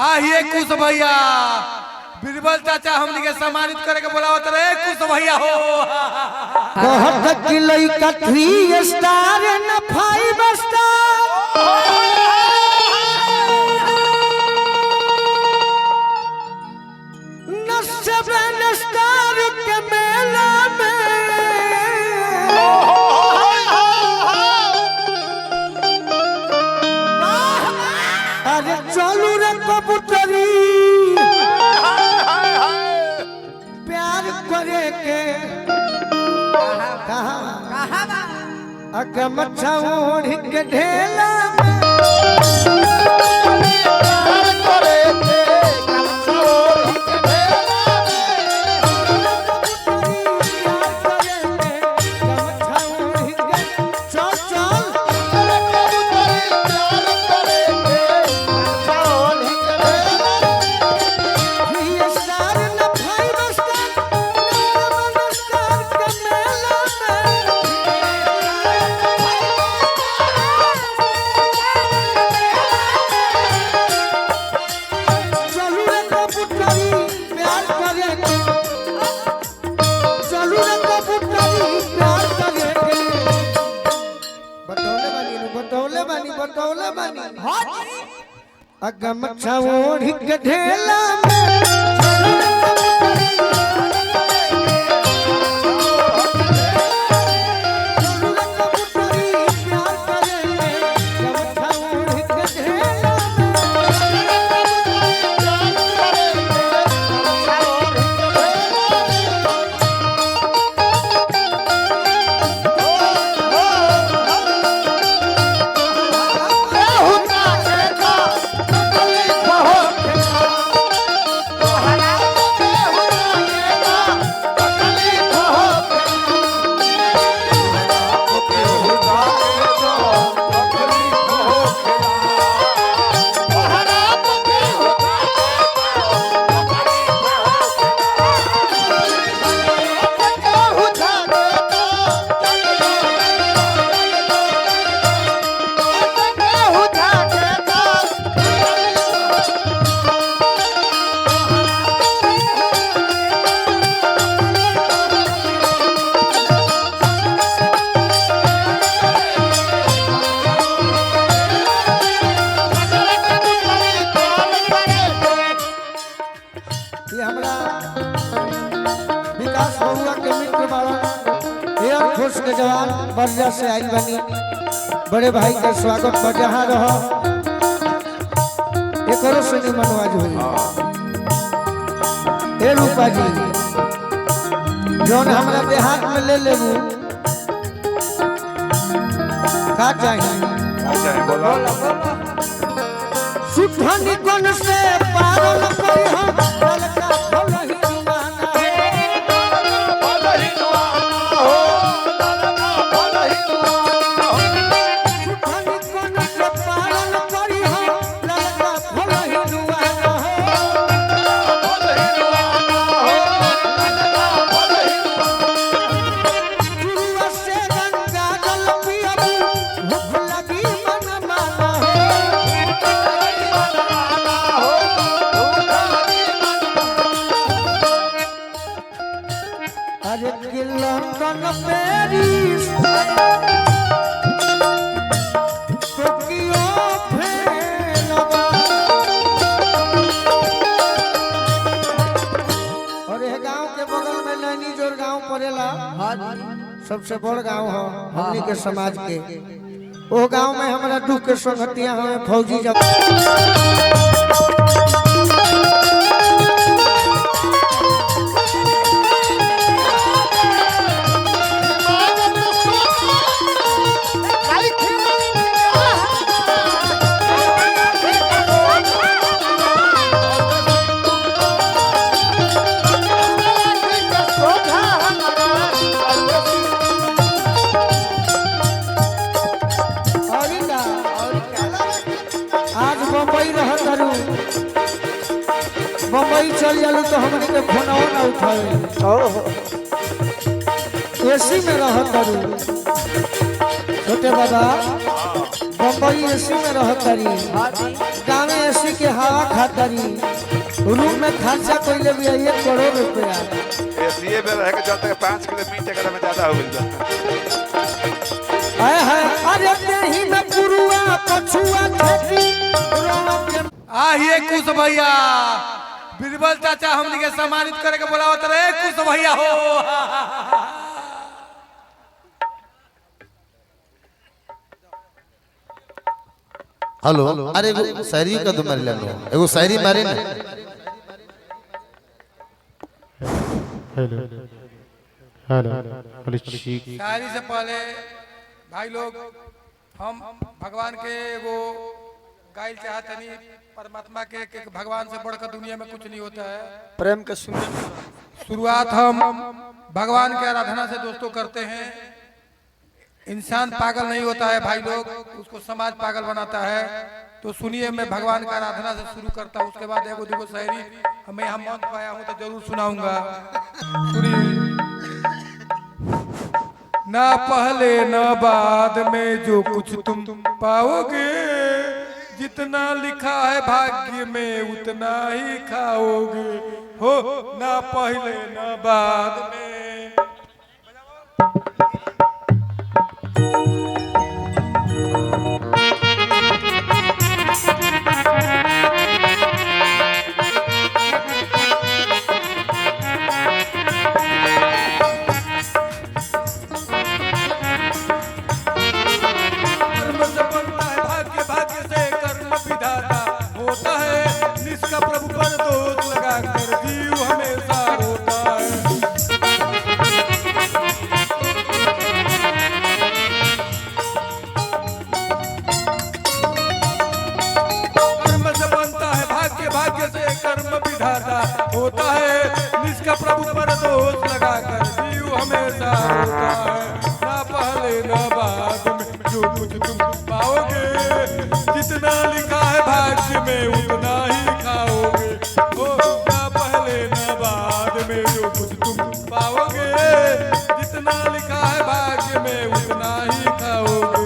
आइए कुछ भैया बीरबल चाचा हमनी के सम्मानित करे के बोलावत रहे कुछ भैया हो कहत कि लइका 3 स्टार न 5 स्टार न 7 स्टार के मेला में अरे चलू रे कबूतरी प्यार करे के अगर मच्छा ओढ़ के ढेला अगर मच्छा ओढ़ के ढेला के जवान बर्जा से आई बनी बड़े भाई के स्वागत पर जहाँ रहो एक और सुनी मनवाज हुई ए रूपा जी जौन हमरा देहात में ले लेबू का चाहिए बोलो सुधनी कोन से पारल करी हम ललका फलही दीवाना लंदन पेरिस टोक्यो फेलवा और ये गांव के बगल में नैनी जोर गांव पड़ेला सबसे बड़ गांव है हमनी के समाज के वो गांव में हमारा दुख के संगतिया हमें फौजी जब बम्बई चल जालू तो हमनी के फोनवा ना उठावे एसी में रहत करू छोटे बाबा बम्बई एसी में रहत करी गाँव एसी के हवा खातरी रूम में खर्चा कोई भी 1 करोड़ रुपया एसीए में रह के चलते 5 किलो मीट एकरा में ज्यादा हो गइल है अरे देही में पुरुआ पछुआ खेती रोवा के आइए कुछ भैया बीरबल चाचा हमनी के सम्मानित करे के बोलावत रहे कुछ भैया हो। हेलो अरे एगो शायरी का तो मारी लो एगो शायरी मारे ना हेलो हेलो शायरी से पहले भाई लोग हम भगवान के एगो गाइल चाहते नहीं परमात्मा के भगवान से बढ़कर दुनिया में कुछ नहीं होता है। प्रेम के सुंदर शुरुआत हम भगवान की आराधना से दोस्तों करते हैं। इंसान पागल नहीं होता है भाई लोग, उसको समाज पागल बनाता है। तो सुनिए मैं भगवान का आराधना से शुरू करता हूँ, उसके बाद एगो दूगो शायरी हमें यहाँ मंच पाया हूँ तो जरूर सुनाऊंगा। सुनिए। ना पहले ना बाद में जो कुछ तुम पाओगे, जितना लिखा है भाग्य में उतना ही खाओगे हो। ना पहले ना बाद में। होता है निष्का प्रभु पर दोष लगाकर जीव हमेशा होता है। ना पहले ना बाद में जो कुछ तुम पाओगे, जितना लिखा है भाग्य में उतना ही खाओगे हो। ना पहले ना बाद में जो कुछ तुम पाओगे, जितना लिखा है भाग्य में उतना ही खाओगे।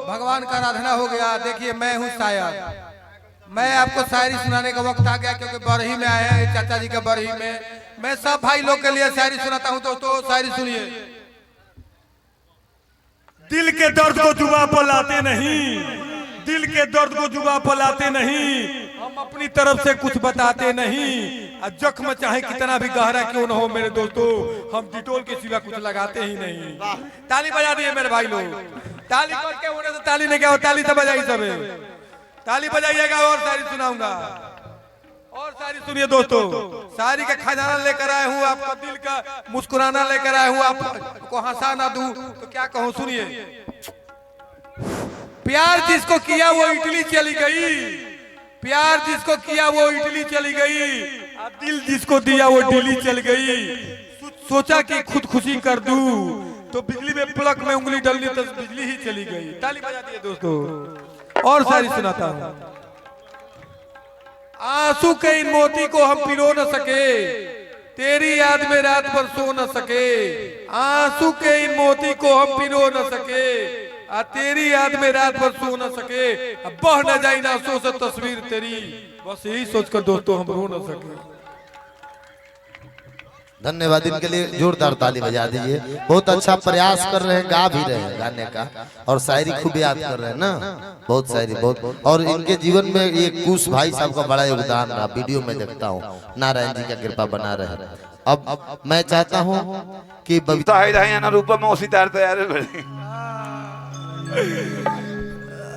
भगवान का आराधना हो गया। देखिए मैं हूँ शायर, मैं आपको शायरी सुनाने का वक्त आ गया क्योंकि बरही में आए हैं चाचा जी का बरही में। मैं सब भाई लोग के लिए शायरी सुनाता हूँ। दोस्तों शायरी सुनिए। दिल के दर्द को जुबां पर लाते नहीं, दिल के दर्द को जुबां पर लाते नहीं, हम अपनी तरफ से कुछ बताते नहीं। जख्म चाहे कितना भी गहरा क्यों न हो मेरे दोस्तों, हम डिटोल के सिवा कुछ लगाते ही नहीं। ताली बजा दिए मेरे भाई लोग। ताली करके होने से ताली नहीं क्या हो, ताली से बजाई सब ताली बजाइएगा। और शायरी सुनाऊंगा, और शायरी सुनिए दोस्तों। शायरी का खजाना लेकर आया हूँ, आपका दिल का मुस्कुराना लेकर आया हूँ। आपको हंसा ना दूं तो क्या कहूँ, सुनिए। प्यार जिसको किया वो इटली चली गई, प्यार जिसको किया वो इटली चली गई, दिल जिसको दिया वो दिल्ली चल गई। सोचा कि खुदकुशी कर दूं तो बिजली में प्लग में उंगली डालनी तो बिजली ही चली गई। ताली बजा दिए दोस्तों। और शायरी सुनाता हूं। आंसू के इन मोती को हम पिरो न सके, तेरी याद में रात भर सो न सके। आंसू के इन मोती को हम पिरो न सके, आ तेरी याद में रात भर सो न सके, अब बह न जाई ना सो से तस्वीर तेरी, बस यही सोचकर दोस्तों हम रो न सके। धन्यवाद, इनके लिए जोरदार ताली बजा दीजिए। बहुत अच्छा प्रयास कर रहे हैं, गा भी रहे हैं गाने का, और शायरी खूब याद कर रहे हैं ना, बहुत शायरी बहुत। और इनके जीवन में ये कुश भाई साहब का बड़ा योगदान रहा, वीडियो में देखता हूँ, नारायण जी का कृपा बना रहे। अब मैं चाहता हूँ कि तो है रहे ना रूप में उसी तार तैयार है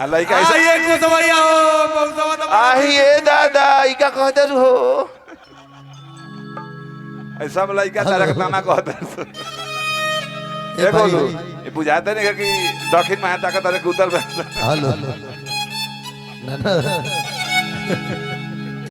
अल्लाह का ऐसा ये कुसवैया हो बहुसवा तो आइए दादा इका कहते हो ऐसा लड़का तारा का नाना कहते ये बोलो ये बुझाते नहीं कि दक्षिण में ताकत तारे के उत्तर में हेलो